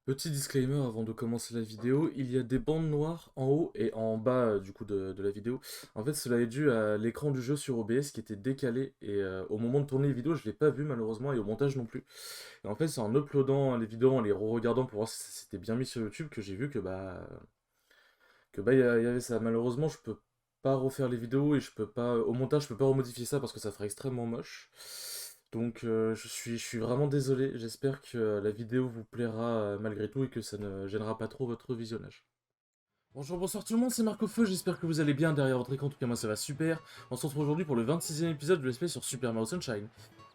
Petit disclaimer avant de commencer la vidéo, il y a des bandes noires en haut et en bas du coup de la vidéo. En fait cela est dû à l'écran du jeu sur OBS qui était décalé et au moment de tourner les vidéos je l'ai pas vu malheureusement et au montage non plus. Et en fait c'est en uploadant les vidéos, en les re-regardant pour voir si c'était bien mis sur YouTube que j'ai vu que il y avait ça. Malheureusement je peux pas refaire les vidéos et je peux pas au montage je peux pas remodifier ça parce que ça ferait extrêmement moche. Donc je suis vraiment désolé, j'espère que la vidéo vous plaira malgré tout et que ça ne gênera pas trop votre visionnage. Bonjour, bonsoir tout le monde, c'est Marco Feu, j'espère que vous allez bien derrière votre écran, en tout cas moi ça va super. On se retrouve aujourd'hui pour le 26e épisode de l'espèce sur Super Mario Sunshine.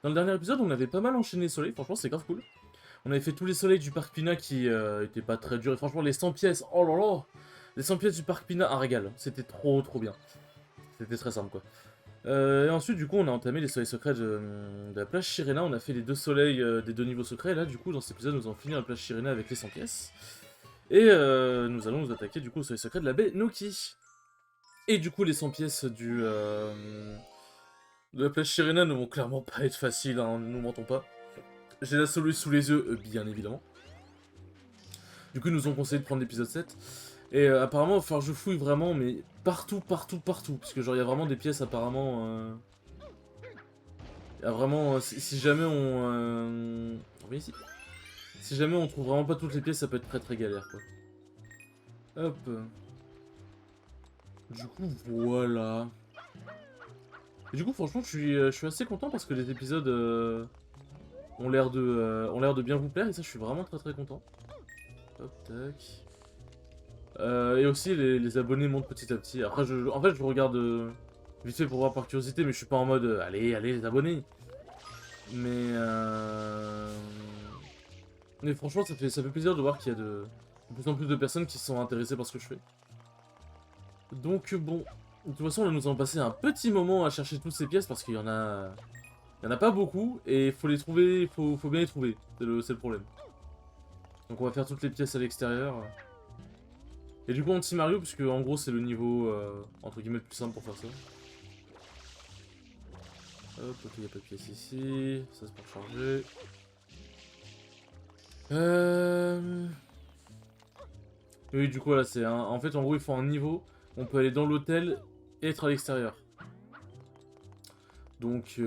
Dans le dernier épisode on avait pas mal enchaîné les soleils, franchement c'est grave cool. On avait fait tous les soleils du parc Pina qui étaient pas très durs et franchement les 100 pièces, oh là là. Les 100 pièces du parc Pina, un régal, c'était trop bien. C'était très simple quoi. Et ensuite, du coup, on a entamé les soleils secrets de la plage Chirena. On a fait les deux soleils des deux niveaux secrets. Et là, du coup, dans cet épisode, nous allons finir la plage Chirena avec les 100 pièces. Et nous allons nous attaquer, du coup, au soleil secret de la baie Noki. Et du coup, les 100 pièces de la plage Chirena ne vont clairement pas être faciles, hein, ne nous mentons pas. J'ai la solution sous les yeux, bien évidemment. Du coup, ils nous ont conseillé de prendre l'épisode 7. Et apparemment, enfin, je fouille vraiment, mais partout. Parce que, genre, il y a vraiment des pièces, apparemment. Il y a vraiment, si jamais on va ici. Si jamais on trouve vraiment pas toutes les pièces, ça peut être très galère quoi. Hop. Du coup, voilà. Et du coup, franchement, je suis assez content parce que les épisodes ont l'air de bien vous plaire et ça, je suis vraiment très content. Hop, tac. Et aussi, les abonnés montent petit à petit. Après, en fait, je regarde vite fait pour voir par curiosité, mais je suis pas en mode allez, les abonnés. Mais franchement, ça fait plaisir de voir qu'il y a de plus en plus de personnes qui sont intéressées par ce que je fais. Donc bon, de toute façon, là, nous allons passer un petit moment à chercher toutes ces pièces parce qu'il y en a pas beaucoup et il faut les trouver, faut bien les trouver. C'est le problème. Donc on va faire toutes les pièces à l'extérieur. Et du coup, anti-Mario, puisque en gros, c'est le niveau entre guillemets le plus simple pour faire ça. Hop, ok, il a pas de pièces ici. Ça, c'est pour charger. Oui, du coup, là, c'est un... En fait, en gros, il faut un niveau. On peut aller dans l'hôtel et être à l'extérieur. Donc, Donc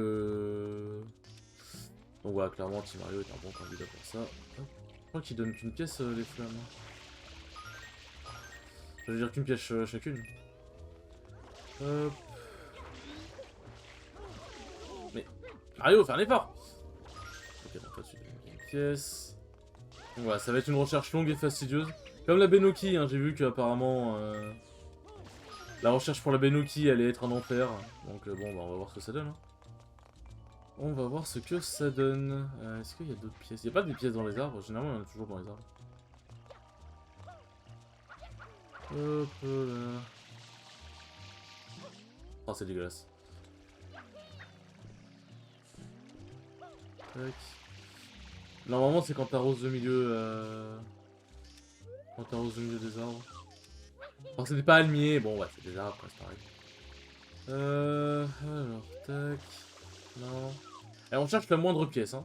voilà, clairement, Team Mario est un bon candidat pour ça. Hop. Je crois qu'ils donnent qu'une pièce, les flammes. Ça veut dire qu'une pièce chacune. Hop. Mais, Mario, fais un effort. Ok, donc toi, tu donnes une pièce. Donc voilà, ça va être une recherche longue et fastidieuse. Comme la Benoki, hein, j'ai vu qu'apparemment... la recherche pour la Benoki allait être un enfer. Donc bon, bah, on va voir ce que ça donne. Hein. On va voir ce que ça donne. Est-ce qu'il y a d'autres pièces? Il n'y a pas des pièces dans les arbres? Généralement, il y en a toujours dans les arbres. Hop là. Oh, c'est dégueulasse. Tac. Normalement, c'est quand t'arroses le milieu. Quand t'arroses le milieu des arbres. Alors, c'était pas almier. Bon, ouais, c'est des arbres, c'est pareil. Alors, tac. Non. Et on cherche la moindre pièce, hein.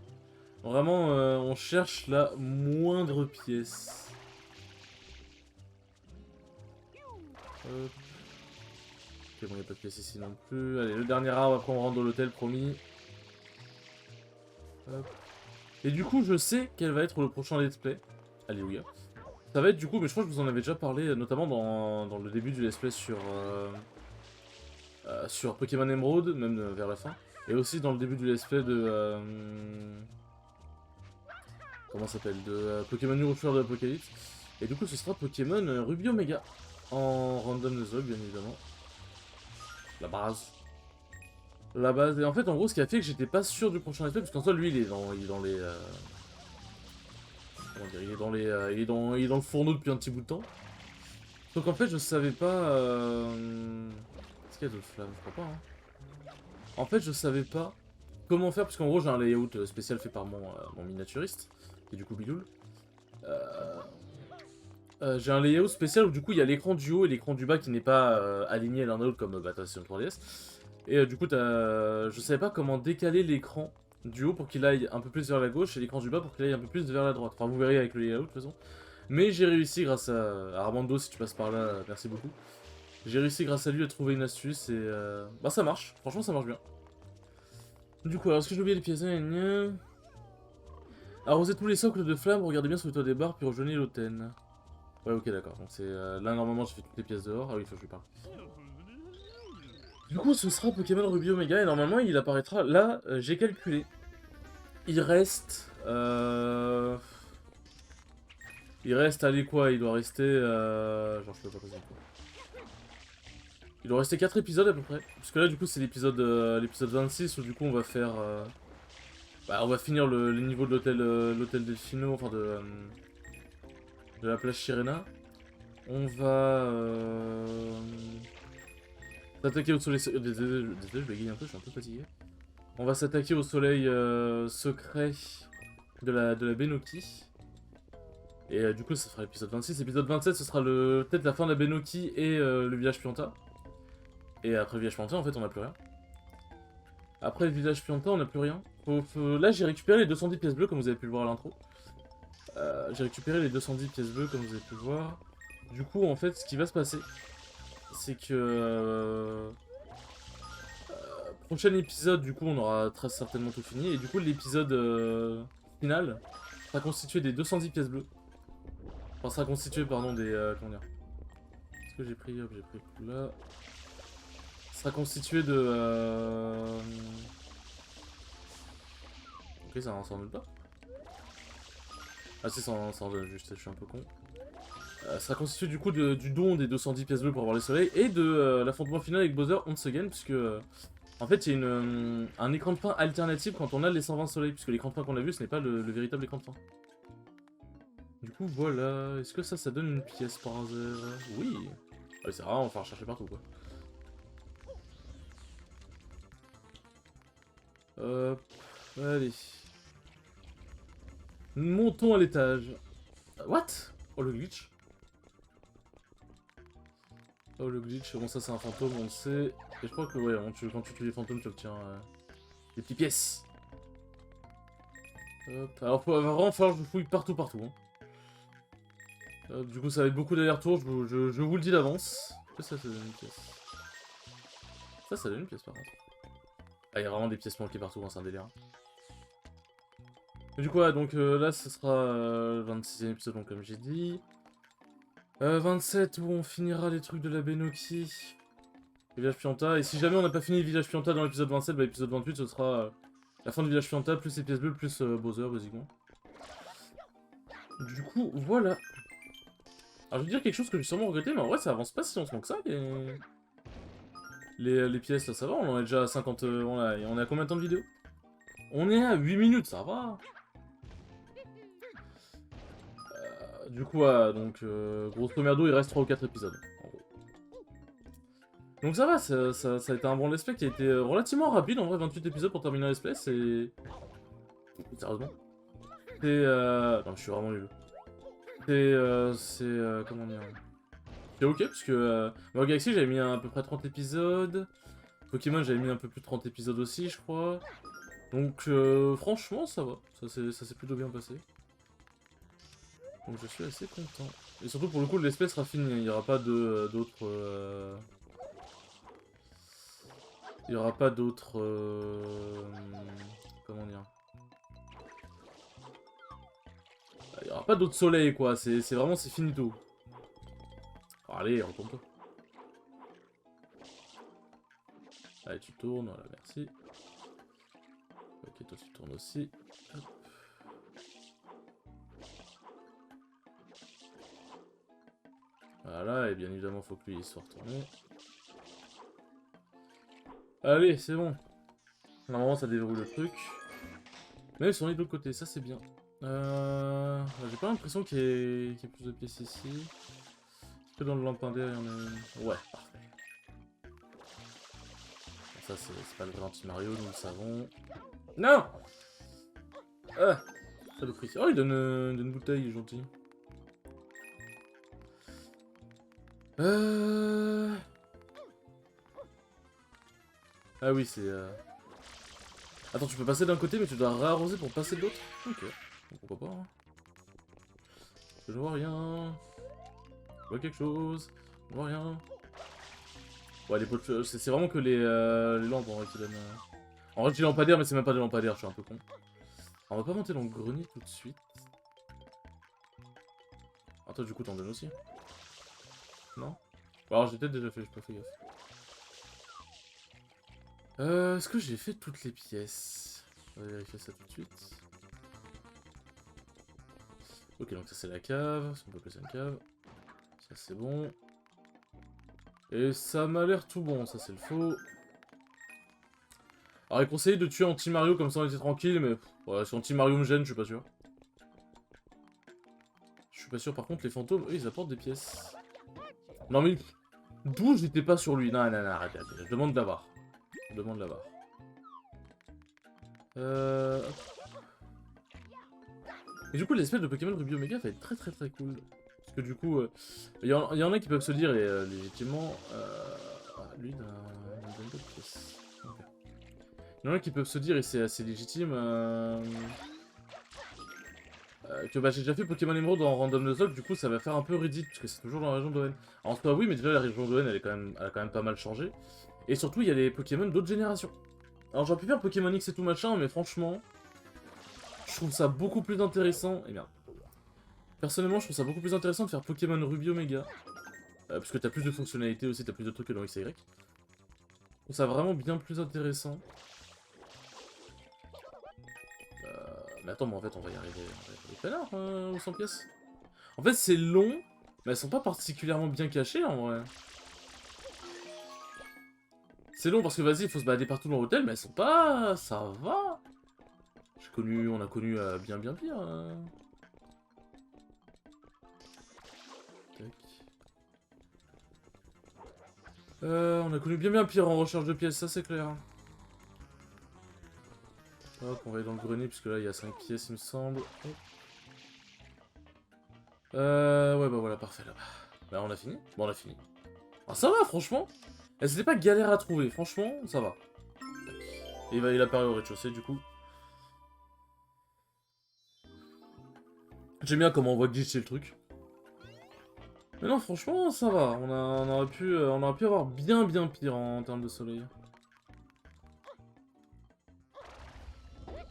Vraiment, on cherche la moindre pièce. Hop. Ok, bon, y'a pas de pièce ici non plus. Allez, le dernier arbre, après on rentre dans l'hôtel, promis. Hop. Et du coup, je sais quel va être le prochain let's play. Alléluia. Ça va être du coup, mais je crois que je vous en avais déjà parlé, notamment dans le début du let's play sur Pokémon Emerald, même vers la fin. Et aussi dans le début du let's play de... comment ça s'appelle? De Pokémon New Ultra de l'Apocalypse. Et du coup, ce sera Pokémon Ruby Omega. En random Nuzlocke, bien évidemment. La base. La base. Et en fait, en gros, ce qui a fait que j'étais pas sûr du prochain let's play, parce qu'en soi, lui, il est dans les... comment dire, il est dans le fourneau depuis un petit bout de temps. Donc en fait, je savais pas... Est-ce qu'il y a d'autres flammes? Je crois pas, hein. En fait, je savais pas comment faire, parce qu'en gros, j'ai un layout spécial fait par mon miniaturiste, qui est du coup Biloul. J'ai un layout spécial où du coup, il y a l'écran du haut et l'écran du bas qui n'est pas aligné l'un à l'autre comme sur une 3DS. Et du coup, je savais pas comment décaler l'écran du haut pour qu'il aille un peu plus vers la gauche et l'écran du bas pour qu'il aille un peu plus vers la droite. Enfin, vous verrez avec le layout de toute façon. Mais j'ai réussi grâce à Armando, si tu passes par là, merci beaucoup. J'ai réussi grâce à lui à trouver une astuce et bah ça marche, franchement ça marche bien. Du coup, alors est-ce que j'ai oublié les pièces? Arrosez tous les socles de flammes, regardez bien sur le toit des bars, puis rejoignez l'hôtel. Ouais, ok, d'accord. Donc c'est là normalement j'ai fait toutes les pièces dehors. Ah oui, il faut que je lui parle. Du coup, ce sera Pokémon Ruby Omega et normalement il apparaîtra. Là, j'ai calculé. Il reste. Il reste, allez quoi? Il doit rester. Genre, je peux pas poser quoi. Il doit rester 4 épisodes à peu près. Parce que là, du coup, c'est l'épisode 26 où du coup on va faire. Bah, on va finir les niveaux de l'hôtel Delfino, enfin de la plage Sirena. On va s'attaquer au soleil. Désolé, je bégaye un peu, je suis un peu fatigué. On va s'attaquer au soleil secret de la Benoki. Et du coup, ça sera l'épisode 26. L'épisode 27, ce sera peut-être la fin de la Benoki et le village Pianta. Et après le village Pianta, en fait, on n'a plus rien. Après le village Pianta, on n'a plus rien. Là, j'ai récupéré les 210 pièces bleues, comme vous avez pu le voir à l'intro. J'ai récupéré les 210 pièces bleues, comme vous avez pu le voir. Du coup, en fait, ce qui va se passer, c'est que... prochain épisode, du coup, on aura très certainement tout fini. Et du coup, l'épisode final sera constitué des 210 pièces bleues. Enfin, sera constitué, pardon, des... comment dire? Est-ce que j'ai pris... Hop, j'ai pris là. Sera constitué de... Ok, ça en donne pas. Ah si, ça en donne juste, je suis un peu con. Sera constitué du coup du don des 210 pièces bleues pour avoir les soleils et de l'affrontement final avec Bowser once again, puisque... en fait, il y a un écran de fin alternatif quand on a les 120 soleils, puisque l'écran de fin qu'on a vu, ce n'est pas le véritable écran de fin. Du coup, voilà. Est-ce que ça donne une pièce par hasard? Oui. Ah, c'est rare, on va falloir chercher partout, quoi. Hop. Allez. Montons à l'étage. What? Oh, le glitch. Oh, le glitch. Bon, ça, c'est un fantôme, on le sait. Et je crois que, ouais, quand tu tues les fantômes, tu obtiens des petites pièces. Hop. Alors, il va vraiment falloir que je fouille partout, hein. Du coup, ça va être beaucoup d'allers-retours, je vous le dis d'avance. Ça donne une pièce. Ça donne une pièce par contre. Ah, il y a vraiment des pièces manquées partout, hein, c'est un délire. Et du coup, ouais, donc là, ce sera le 26e épisode, donc, comme j'ai dit. 27, où on finira les trucs de la Benoki. Le village Pianta. Et si jamais on n'a pas fini le village Pianta dans l'épisode 27, bah, l'épisode 28, ce sera la fin du village Pianta, plus les pièces bleues, plus Bowser, basiquement. Du coup, voilà. Alors, je vais dire quelque chose que j'ai sûrement regretté, mais en vrai, ça avance pas si lentement que ça, les pièces, là, ça va, on en est déjà à 50... on est à combien de temps de vidéo? On est à 8 minutes, ça va. Du coup, donc, grosso merdo, il reste 3 ou 4 épisodes, en gros. Donc ça va, ça a été un bon let's play qui a été relativement rapide, en vrai, 28 épisodes pour terminer un let's play, c'est... Sérieusement. C'est... Non, je suis vraiment nul. Comment dire... C'est ok, parce que... Mario Galaxy, j'avais mis à peu près 30 épisodes. Pokémon, j'avais mis un peu plus de 30 épisodes aussi, je crois. Donc, franchement, ça va. Ça s'est plutôt bien passé. Donc, je suis assez content. Et surtout, pour le coup, l'espèce sera fini. Il n'y aura pas d'autres... Il n'y aura pas d'autres... Comment dire? Il n'y aura pas d'autres soleils, quoi. C'est vraiment, c'est finito. Oh, allez, retourne-toi. Allez, tu tournes, voilà, merci. Ok, toi tu tournes aussi. Hop. Voilà, et bien évidemment, faut que lui il soit retourné. Allez, c'est bon. Normalement, ça déverrouille le truc. Mais ils sont allés de l'autre côté, ça c'est bien. J'ai pas l'impression qu'il y ait plus de pièces ici. Est-ce que dans le lampadaire, il y en a une? Ouais, parfait. Ça, c'est pas le vrai anti-Mario, nous le savons. Non! Ah! Ça le prix. Oh, il donne une bouteille, il est gentil. Ah oui, c'est... Attends, tu peux passer d'un côté, mais tu dois réarroser pour passer de l'autre? Ok. Bon, pourquoi pas, hein. Je vois rien. Je vois quelque chose. Je vois rien. Ouais, les pots c'est vraiment que les lampes en vrai qui donnent... En vrai, je dis lampadaire, mais c'est même pas des lampadaires, je suis un peu con. On va pas monter dans le grenier tout de suite. Ah, toi, du coup, t'en donnes aussi? Non? Bon, alors, j'ai peut-être déjà fait, j'ai pas fait gaffe. Est-ce que j'ai fait toutes les pièces? On va vérifier ça tout de suite. Ok, donc ça c'est la cave, si on peut placer une cave. Ça c'est bon. Et ça m'a l'air tout bon, ça c'est le faux. Alors il conseille de tuer Anti-Mario comme ça on était tranquille, mais ouais, si Anti-Mario me gêne, je suis pas sûr. Je suis pas sûr, par contre les fantômes, eux ils apportent des pièces. Non mais... D'où j'étais pas sur lui? Non, non, non, arrête, je demande d'avoir. Je demande d'avoir. Et du coup l'espèce de Pokémon Ruby Omega va être très très très cool. Parce que du coup, il y en a qui peuvent se dire, et légitimement... Ah, lui il donne pas de pièces. Okay. Il y en a qui peuvent se dire, et c'est assez légitime, que bah, j'ai déjà fait Pokémon Emerald en Random Nuzlocke, du coup ça va faire un peu ridicule, parce que c'est toujours dans la région d'Owen. En soi oui, mais déjà la région d'Owen elle a quand même pas mal changé. Et surtout il y a les Pokémon d'autres générations. Alors j'aurais pu faire Pokémon X et tout machin, mais franchement, je trouve ça beaucoup plus intéressant, et merde. Personnellement je trouve ça beaucoup plus intéressant de faire Pokémon Ruby Omega. Parce que t'as plus de fonctionnalités aussi, t'as plus de trucs que dans X et Y. Je trouve ça vraiment bien plus intéressant. Mais attends, mais en fait, on va y arriver tout à l'heure, aux 100 pièces. En fait, c'est long, mais elles sont pas particulièrement bien cachées, en vrai. C'est long parce que, vas-y, il faut se balader partout dans l'hôtel, mais elles sont pas... Ça va. On a connu bien bien pire. Tac. On a connu bien bien pire en recherche de pièces, ça c'est clair. Hop, on va aller dans le grenier, puisque là, il y a 5 pièces, il me semble. Hop. Ouais, bah voilà, parfait, là-bas. Bah, on a fini? Bon, on a fini. Ah, ça va, franchement. Et c'était pas galère à trouver, franchement, ça va. Et il apparaît au rez-de-chaussée, du coup. J'aime bien comment on voit glitcher le truc. Mais non, franchement, ça va. On aurait pu avoir bien bien pire en termes de soleil.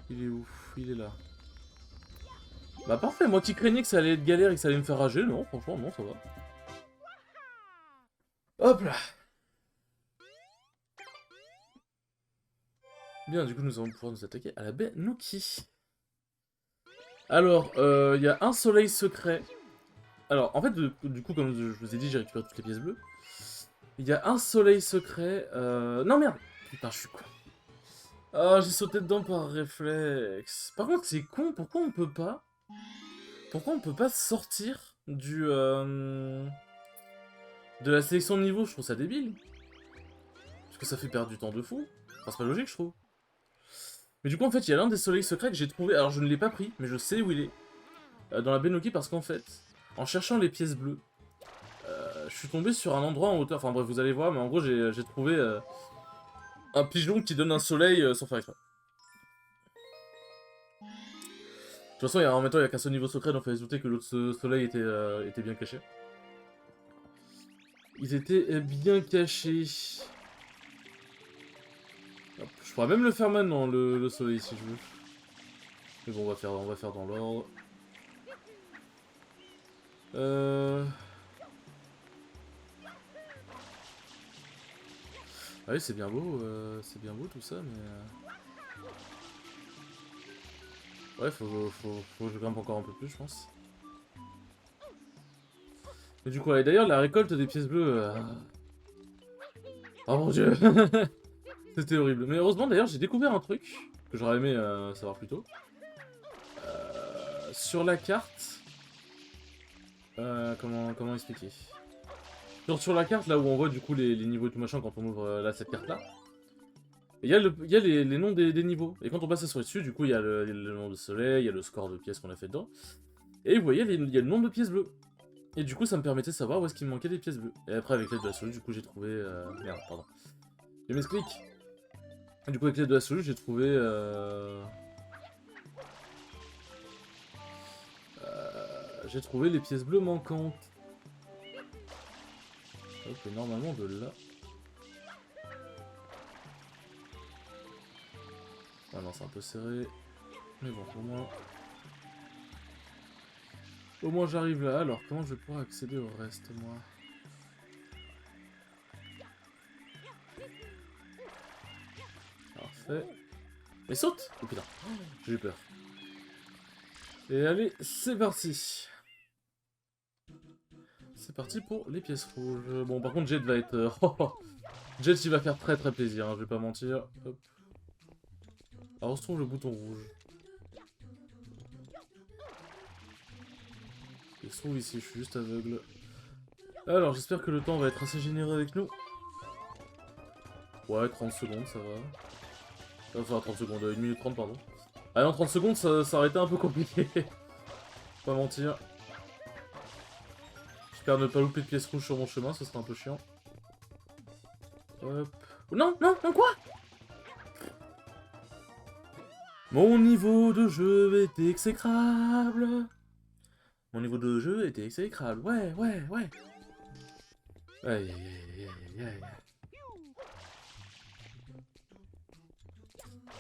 Il est où? Il est là. Bah parfait, moi qui craignais que ça allait être galère et que ça allait me faire rager, non, franchement, non, ça va. Hop là. Bien, du coup, nous allons pouvoir nous attaquer à la baie Nuki. Alors, il y a un soleil secret. Alors, en fait, du coup, comme je vous ai dit, j'ai récupéré toutes les pièces bleues. Il y a un soleil secret... Non, merde. Putain, je suis con. Ah, j'ai sauté dedans par réflexe. Par contre, c'est con, pourquoi on peut pas... Pourquoi on peut pas sortir de la sélection de niveau? Je trouve ça débile. Parce que ça fait perdre du temps de fou. Enfin, c'est pas logique, je trouve. Mais du coup, en fait, il y a l'un des soleils secrets que j'ai trouvé. Alors, je ne l'ai pas pris, mais je sais où il est. Dans la Benoki, parce qu'en fait, en cherchant les pièces bleues, je suis tombé sur un endroit en hauteur. Enfin, bref, vous allez voir, mais en gros, j'ai trouvé un pigeon qui donne un soleil sans faire exprès. De toute façon, en même temps, il n'y a qu'un seul niveau secret, donc il fallait se douter que l'autre soleil était bien caché. Ils étaient bien cachés. Hop, je pourrais même le faire maintenant, le soleil, si je veux. Mais bon, on va faire dans l'ordre. Ah oui, c'est bien beau tout ça, mais... Ouais, faut que je grimpe encore un peu plus, je pense. Mais du coup, et d'ailleurs, la récolte des pièces bleues... Oh mon dieu. C'était horrible. Mais heureusement, d'ailleurs, j'ai découvert un truc que j'aurais aimé savoir plus tôt. Sur la carte... comment expliquer? Sur la carte, là où on voit du coup les niveaux et tout machin, quand on ouvre là, cette carte-là, il y a les noms des niveaux. Et quand on passe sur le dessus, du coup, il y a le nom de soleil, il y a le score de pièces qu'on a fait dedans. Et vous voyez, il y a le nombre de pièces bleues. Et du coup, ça me permettait de savoir où est-ce qu'il me manquait des pièces bleues. Et après, avec l'aide de la souris, du coup, j'ai trouvé... Merde, pardon. Je m'explique. Du coup, avec l'aide de la souris, j'ai trouvé les pièces bleues manquantes. Hop, et normalement de là. Ah non, c'est un peu serré. Mais bon, au moins j'arrive là. Alors, comment je vais pouvoir accéder au reste, moi? Parfait. Mais saute! Oh putain, j'ai eu peur. Et allez, c'est parti. C'est parti pour les pièces rouges. Bon, par contre, Jet va être... Jet, il va faire très très plaisir, hein, je vais pas mentir. Hop. Alors, on se trouve le bouton rouge. Il se trouve ici, je suis juste aveugle. Alors, j'espère que le temps va être assez généreux avec nous. Ouais, 30 secondes, ça va. Enfin, 30 secondes, 1 minute 30, pardon. Ah non, 30 secondes, ça aurait été un peu compliqué. Pas mentir. J'espère ne pas louper de pièces rouges sur mon chemin, ce serait un peu chiant. Hop. Non, non, non, quoi? Mon niveau de jeu est exécrable. Mon niveau de jeu était exécrable. Ouais, ouais, ouais. Aïe, aïe, aïe, aïe, aïe.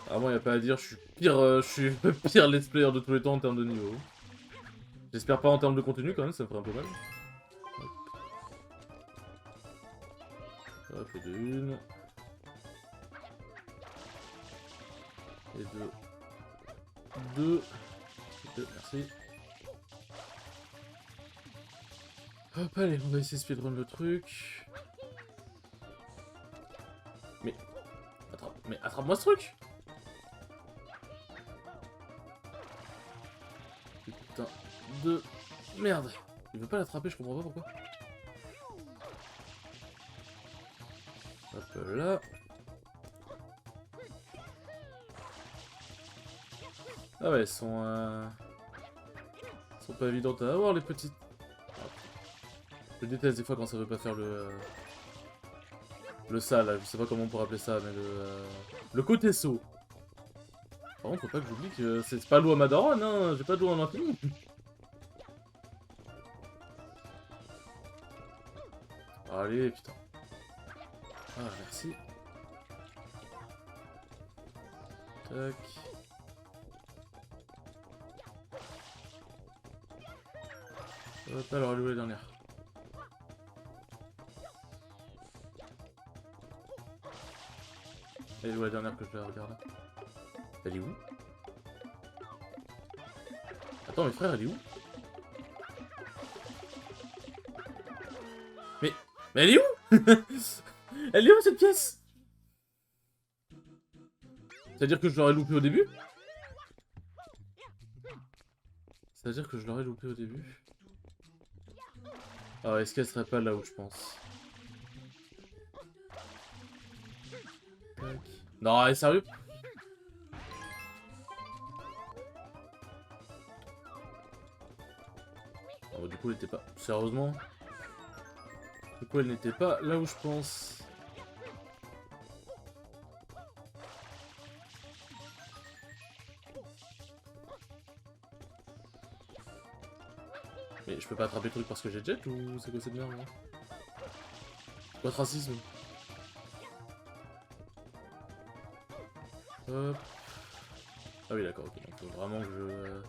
Ah, moi, y a pas à dire, je suis le pire let's player de tous les temps en termes de niveau. J'espère pas en termes de contenu quand même, ça me ferait un peu mal. Hop, et de une. Et deux. Deux. Merci. Hop, allez, on va essayer de speedrun le truc. Mais attrape-moi ce truc! Putain de merde! Il veut pas l'attraper, je comprends pas pourquoi. Hop là. Ah ouais, elles sont pas évidentes à avoir les petites. Je déteste des fois quand ça veut pas faire le ça là, je sais pas comment on pourrait appeler ça, mais le côté saut. Par contre, faut pas que j'oublie que c'est pas l'eau à Madaron, hein, j'ai pas de l'eau en infini. Allez, putain. Ah, merci. Tac. Hop, alors, elle est où la dernière? Elle est où la dernière que je vais regarder? Elle est où? Attends, mes frères, elle est où? Mais elle est où? Elle est où cette pièce? C'est-à-dire que je l'aurais loupé au début? C'est-à-dire que je l'aurais loupé au début? Alors, est-ce qu'elle serait pas là où je pense? Tac. Non, elle est sérieux? Oh, du coup, elle était pas... Sérieusement? Du coup, elle n'était pas là où je pense. Mais je peux pas attraper le truc parce que j'ai jet ou c'est quoi cette merde là? Quoi, racisme? Hop. Ah oui, d'accord, ok. Donc faut vraiment que je...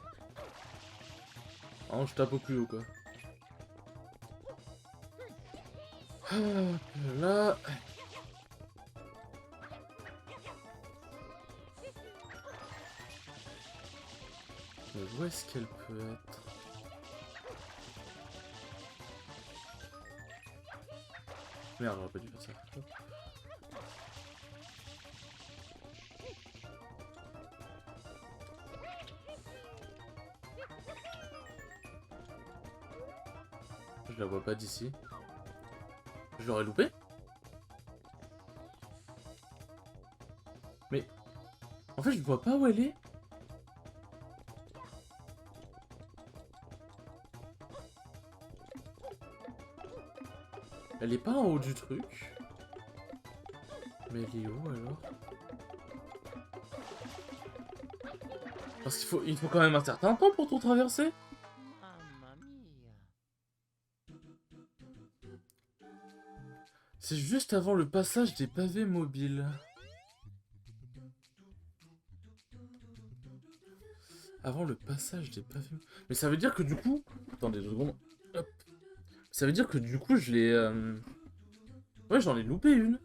Vraiment, je tape au plus haut, quoi. Hop là. Mais où est-ce qu'elle peut être? Merde, j'aurais pas dû faire ça. Hop. Je la vois pas d'ici. Je l'aurais loupé? Mais... En fait, je vois pas où elle est. Elle est pas en haut du truc. Mais elle est où alors? Parce il faut quand même un certain temps pour tout traverser. C'est juste avant le passage des pavés mobiles. Avant le passage des pavés... Mais ça veut dire que du coup... Attendez 2 secondes. Hop. Ça veut dire que du coup, je l'ai... Ouais, j'en ai loupé une.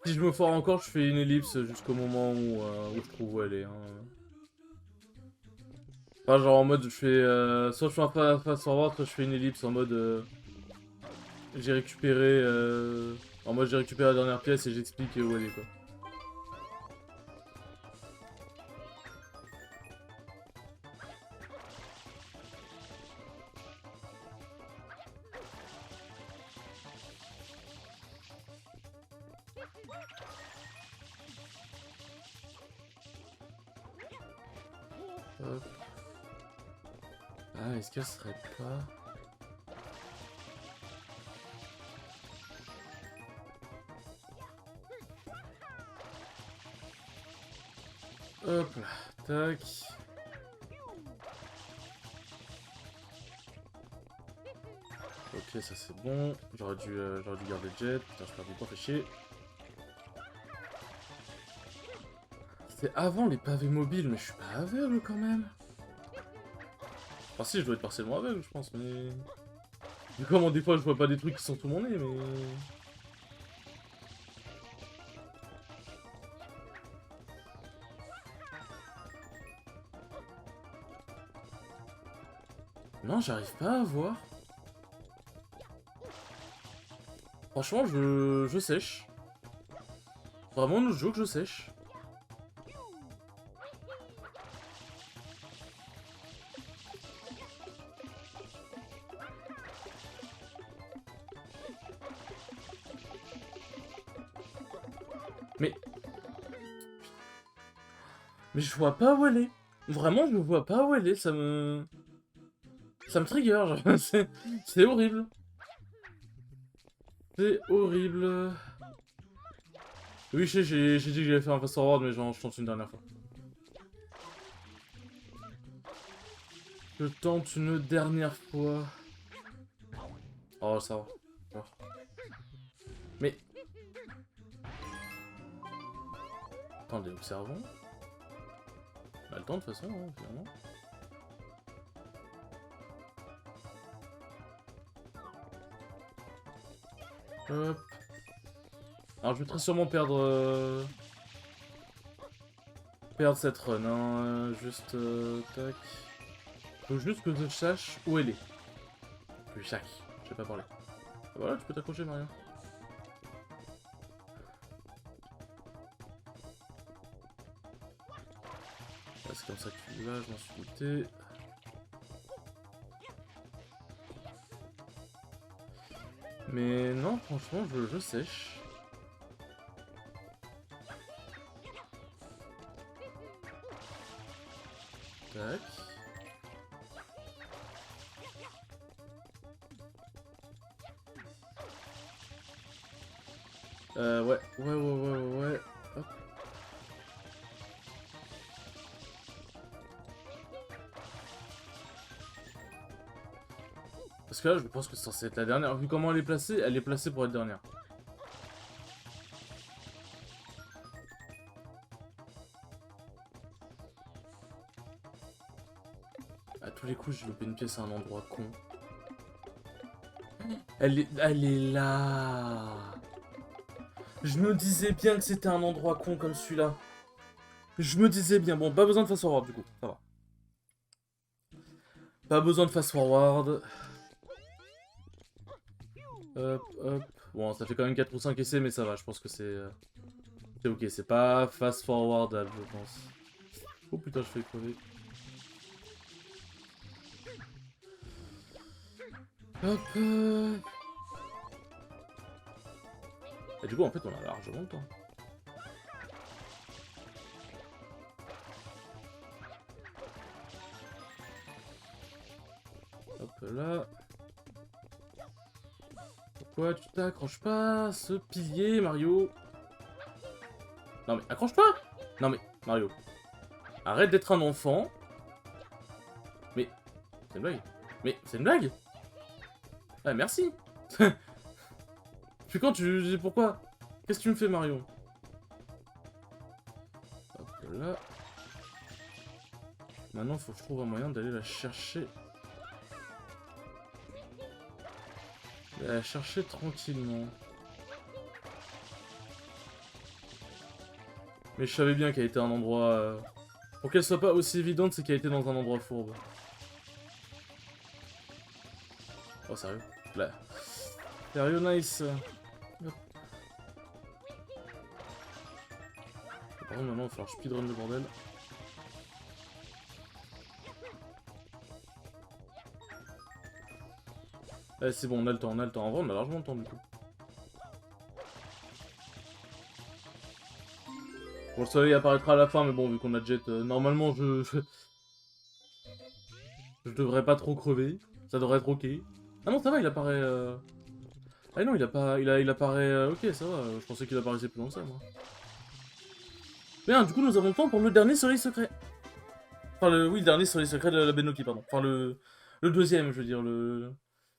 Si je me foire encore, je fais une ellipse jusqu'au moment où je trouve où elle est. Hein. Enfin, genre en mode, je fais... soit je fais un fast forward, soit je fais une ellipse en mode... j'ai récupéré... En mode, j'ai récupéré la dernière pièce et j'explique où elle est, quoi. Hop. Ah, est-ce qu'elle serait pas... Hop là, tac. Ok, ça c'est bon. J'aurais dû garder le jet. Putain, je perds du temps, fait chier. C'est avant les pavés mobiles, mais je suis pas aveugle quand même. Enfin si, je dois être partiellement aveugle, je pense, mais... Mais comment des fois je vois pas des trucs qui sont sous mon nez, mais... Non, j'arrive pas à voir. Franchement, je sèche. Vraiment, notre jeu que je sèche. Mais je vois pas où elle est. Vraiment, je vois pas où elle est, ça me trigger, genre, c'est horrible. C'est horrible. Oui, j'ai dit que j'allais faire un fast forward, mais je tente une dernière fois. Je tente une dernière fois. Oh, ça va. Alors. Mais... Attendez, observons. On a le temps de toute façon, hein, finalement. Hop. Alors je vais très sûrement perdre... Perdre cette run, hein. Juste... tac. Faut juste que je sache où elle est. Que je sache. Je vais pas parler. Ah, voilà, tu peux t'accrocher, Mario. C'est comme ça que tu y vas, je m'en suis douté. Mais non, franchement, je sèche. Tac. Ouais. Hop. Parce que là, je pense que c'est censé être la dernière. Vu comment elle est placée pour être dernière. À tous les coups, j'ai loupé une pièce à un endroit con. Elle est là. Je me disais bien que c'était un endroit con comme celui-là. Je me disais bien. Bon, pas besoin de fast forward du coup, ça va. Pas besoin de fast forward. Hop, hop. Bon, ça fait quand même 4 ou 5 essais, mais ça va, je pense que c'est... C'est ok, c'est pas fast forward, je pense. Oh putain, je fais crever. Hop. Et du coup, en fait, on a largement le temps. Hop là. Pourquoi tu t'accroches pas à ce pilier, Mario? Non mais, accroche-toi! Non mais, Mario. Arrête d'être un enfant. Mais... C'est une blague. Mais c'est une blague. Ah, merci. Puis quand tu... Pourquoi? Qu'est-ce que tu me fais, Mario? Hop là. Maintenant, faut que je trouve un moyen d'aller la chercher. La chercher tranquillement. Mais je savais bien qu'elle était un endroit... Pour qu'elle soit pas aussi évidente, c'est qu'elle était dans un endroit fourbe. Oh, sérieux? Là. Sérieux, nice. Par contre, maintenant, il va falloir que je speedrun le bordel. Eh, c'est bon, on a le temps, on a le temps. En vrai, on a largement le temps, du coup. Bon, le soleil apparaîtra à la fin, mais bon, vu qu'on a jet, normalement, je devrais pas trop crever. Ça devrait être ok. Ah non, ça va, il apparaît... Ah non, il a pas... Il apparaît... Ok, ça va, je pensais qu'il apparaissait plus long que ça, moi. Bien, du coup, nous avons le temps pour le dernier soleil secret. Enfin, oui, le dernier soleil secret de la Benoki, pardon. Enfin, le deuxième, je veux dire, le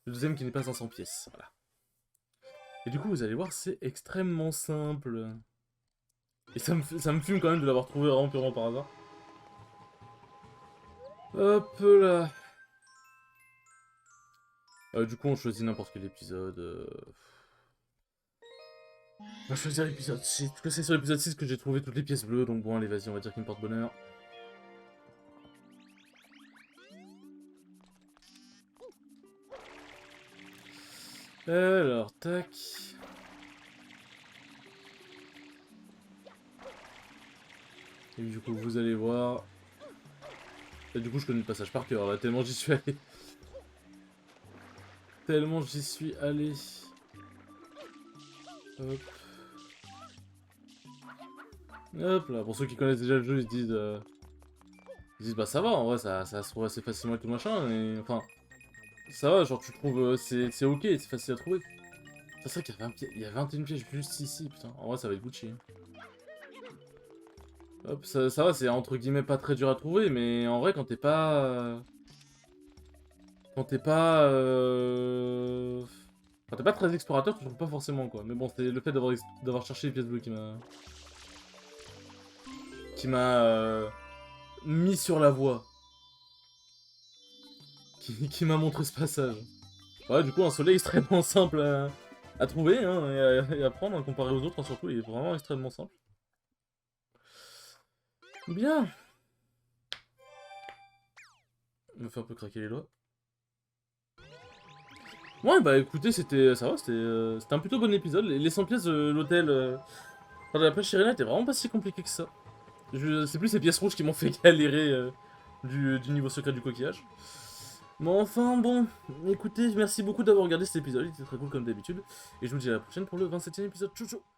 deuxième qui n'est pas 500 pièces, voilà. Et du coup, vous allez voir, c'est extrêmement simple. Et ça me fume quand même de l'avoir trouvé vraiment purement par hasard. Hop là. Du coup, on choisit n'importe quel épisode. On va choisir l'épisode 6. En tout cas, c'est sur l'épisode 6 que j'ai trouvé toutes les pièces bleues. Donc bon, allez, vas-y, on va dire qu'il me porte bonheur. Alors, tac. Et du coup, vous allez voir. Et du coup, je connais le passage par cœur, là, tellement j'y suis allé. Tellement j'y suis allé. Hop. Hop là, pour ceux qui connaissent déjà le jeu, ils se disent bah ça va, en vrai, ça se trouve assez facilement et tout machin, et enfin... Ça va, genre tu trouves, c'est ok, c'est facile à trouver. C'est vrai qu'il y a 21 pièges juste ici, putain. En vrai, ça va être Gucci. Hop, ça va, c'est entre guillemets pas très dur à trouver, mais en vrai, quand t'es pas... Quand t'es pas... Quand t'es pas très explorateur, tu trouves pas forcément, quoi. Mais bon, c'est le fait d'avoir cherché les pièces bleues qui m'a... mis sur la voie. Qui m'a montré ce passage. Ouais, du coup, un soleil extrêmement simple à trouver, hein, et à prendre, hein, comparé aux autres, hein, surtout, il est vraiment extrêmement simple. Bien. On me fait un peu craquer les doigts. Ouais, bah écoutez, ça va, c'était un plutôt bon épisode. Les 100 pièces de l'hôtel de la plage Chirina étaient vraiment pas si compliqué que ça. C'est plus ces pièces rouges qui m'ont fait galérer du niveau secret du coquillage. Mais enfin, bon, écoutez, merci beaucoup d'avoir regardé cet épisode, il était très cool comme d'habitude. Et je vous dis à la prochaine pour le 27e épisode. Ciao, ciao.